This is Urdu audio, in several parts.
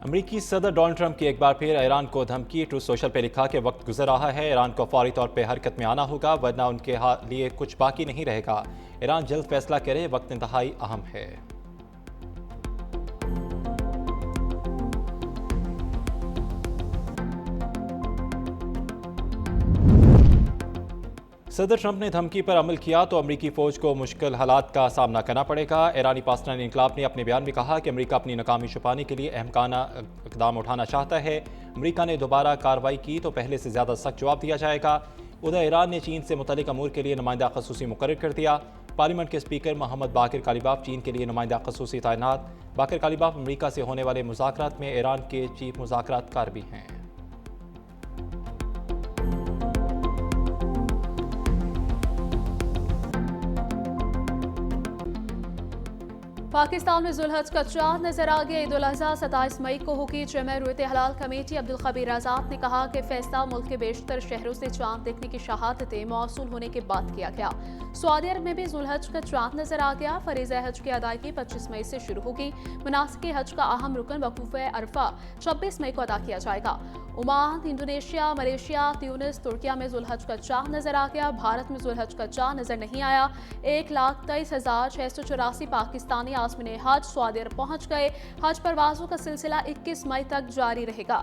امریکی صدر ڈونلڈ ٹرمپ کی ایک بار پھر ایران کو دھمکی۔ ٹروتھ سوشل پہ لکھا کہ وقت گزر رہا ہے، ایران کو فوری طور پہ حرکت میں آنا ہوگا ورنہ ان کے لیے کچھ باقی نہیں رہے گا۔ ایران جلد فیصلہ کرے، وقت انتہائی اہم ہے۔ صدر ٹرمپ نے دھمکی پر عمل کیا تو امریکی فوج کو مشکل حالات کا سامنا کرنا پڑے گا۔ ایرانی پاسداران انقلاب نے اپنے بیان میں کہا کہ امریکہ اپنی ناکامی چھپانے کے لیے احمقانہ اقدام اٹھانا چاہتا ہے۔ امریکہ نے دوبارہ کارروائی کی تو پہلے سے زیادہ سخت جواب دیا جائے گا۔ ادھر ایران نے چین سے متعلق امور کے لیے نمائندہ خصوصی مقرر کر دیا۔ پارلیمنٹ کے اسپیکر محمد باقر کالیباف چین کے لیے نمائندہ خصوصی تعینات۔ باقر کالیباف امریکہ سے ہونے والے مذاکرات میں ایران کے چیف مذاکرات کار بھی ہیں۔ پاکستان میں ذوالحج کا چاند نظر آ گیا۔ عید الاضحیٰ 27 مئی کو ہوگی۔ چیئرمین رویت حلال کمیٹی عبدالخبیر آزاد نے کہا کہ فیصلہ ملک کے بیشتر شہروں سے چاند دیکھنے کی شہادتیں موصول ہونے کے بعد کیا گیا۔ سعودی عرب میں بھی ذوالحج کا چاند نظر آ گیا۔ فریضہ حج کی ادائیگی 25 مئی سے شروع ہوگی۔ مناسک حج کا اہم رکن وقوف عرفہ 26 مئی کو ادا کیا جائے گا۔ عمان، انڈونیشیا، ملیشیا، تیونس، ترکیہ میں ذوالحج کا چاند نظر آ گیا۔ بھارت میں ذوالحج کا چاند نظر نہیں آیا۔ 1,23,684 پاکستانی عازمین حج سعودی عرب پہنچ گئے۔ حج پروازوں کا سلسلہ 21 مئی تک جاری رہے گا۔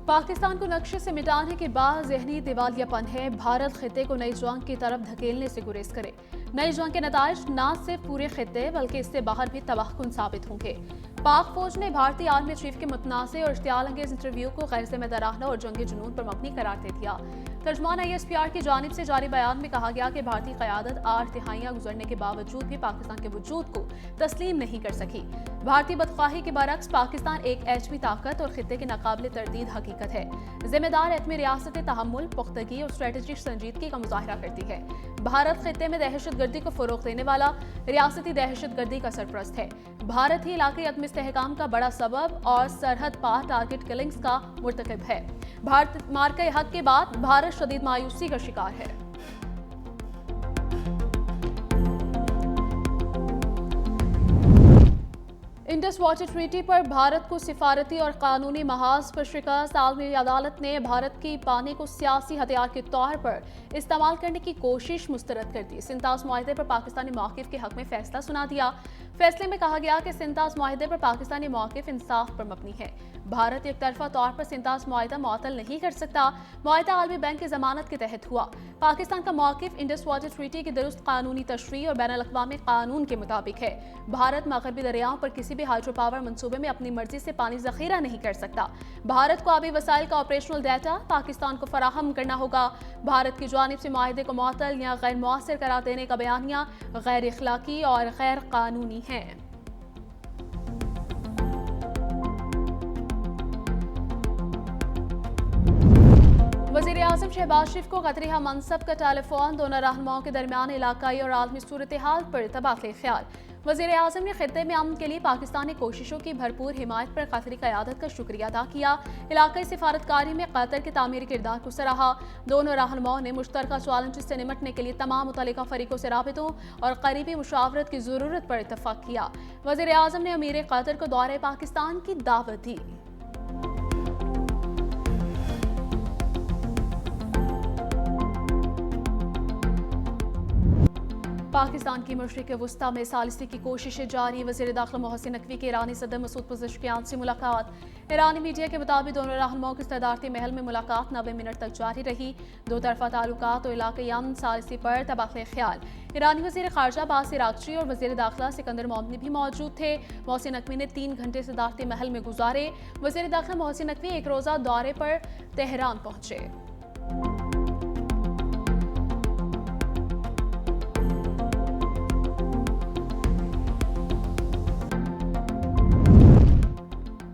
پاکستان کو نقشے سے مٹانے کے بعد ذہنی دیوالیہ پن ہے۔ بھارت خطے کو نئی جنگ کی طرف دھکیلنے سے گریز کرے۔ نئی جنگ کے نتائج نہ صرف پورے خطے بلکہ اس سے باہر بھی تباہ کن ثابت ہوں گے۔ پاک فوج نے بھارتی آرمی چیف کے متنازع اور اشتعال انگیز انٹرویو کو غیر ذمہ دارانہ اور جنگی جنون پر مبنی قرار دے دیا۔ ترجمان ISPR کی جانب سے جاری بیان میں کہا گیا کہ بھارتی قیادت 8 دہائیاں گزرنے کے باوجود بھی پاکستان کے وجود کو تسلیم نہیں کر سکی۔ بھارتی بدخواہی کے برعکس پاکستان ایک ایٹمی طاقت اور خطے کی ناقابل تردید حقیقت ہے۔ ذمہ دار ایٹمی ریاست تحمل، پختگی اور اسٹریٹجک سنجیدگی کا مظاہرہ کرتی ہے۔ بھارت خطے میں دہشت گردی کو فروغ دینے والا ریاستی دہشت گردی کا سرپرست ہے۔ بھارت ہی علاقائی عدم استحکام کا بڑا سبب اور سرحد پار ٹارگٹ کلنگز کا مرتکب ہے۔ بھارت مارکہ حق کے بعد بھارت شدید مایوسی کا شکار ہے۔ انڈس واٹر ٹریٹی پر بھارت کو سفارتی اور قانونی محاذ پر شکست۔ عالمی عدالت نے بھارت کی پانی کو سیاسی ہتھیار کے طور پر استعمال کرنے کی کوشش مسترد کر دی۔ سنتاس معاہدے پر پاکستانی موقف کے حق میں فیصلہ سنا دیا۔ فیصلے میں کہا گیا کہ سنتاس معاہدے پر پاکستانی موقف انصاف پر مبنی ہے۔ بھارت یک طرفہ طور پر سنتاس معاہدہ معطل نہیں کر سکتا۔ معاہدہ عالمی بینک کی ضمانت کے تحت ہوا۔ پاکستان کا موقف انڈس واٹر ٹریٹی کی درست قانونی تشریح اور بین الاقوامی قانون کے مطابق ہے۔ بھارت مغربی دریاؤں پر کسی بھی ہائیڈرو پاور منصوبے میں اپنی مرضی سے پانی ذخیرہ نہیں کر سکتا۔ بھارت کو آبی وسائل کا آپریشنل ڈیٹا پاکستان کو فراہم کرنا ہوگا۔ بھارت کی جانب سے معاہدے کو معطل یا غیر مؤثر قرار دینے کا بیانیہ غیر اخلاقی اور غیر قانونی ہے۔ وزیر اعظم شہباز شریف کو قطری ہم منصب کا ٹیلی فون۔ دونوں رہنماؤں کے درمیان علاقائی اور عالمی صورتحال پر تبادلہ خیال۔ وزیر اعظم نے خطے میں امن کے لیے پاکستانی کوششوں کی بھرپور حمایت پر قطری قیادت کا شکریہ ادا کیا۔ علاقائی سفارتکاری میں قطر کے تعمیری کردار کو سراہا۔ دونوں رہنماؤں نے مشترکہ چیلنجز سے نمٹنے کے لیے تمام متعلقہ فریقوں سے رابطوں اور قریبی مشاورت کی ضرورت پر اتفاق کیا۔ وزیر اعظم نے امیر قطر کو دورہ پاکستان کی دعوت دی۔ پاکستان کی مشرق وسطی میں ثالثی کی کوششیں جاری۔ وزیر داخلہ محسن نقوی کی ایرانی صدر مسعود پزشکیان سے ملاقات۔ ایرانی میڈیا کے مطابق دونوں رہنماؤں کی صدارتی محل میں ملاقات 90 منٹ تک جاری رہی۔ دو طرفہ تعلقات اور علاقائی امن ثالثی پر تبادلہ خیال۔ ایرانی وزیر خارجہ باسل اراغچی اور وزیر داخلہ سکندر مومنی بھی موجود تھے۔ محسن نقوی نے 3 گھنٹے صدارتی محل میں گزارے۔ وزیر داخلہ محسن نقوی ایک روزہ دورے پر تہران پہنچے۔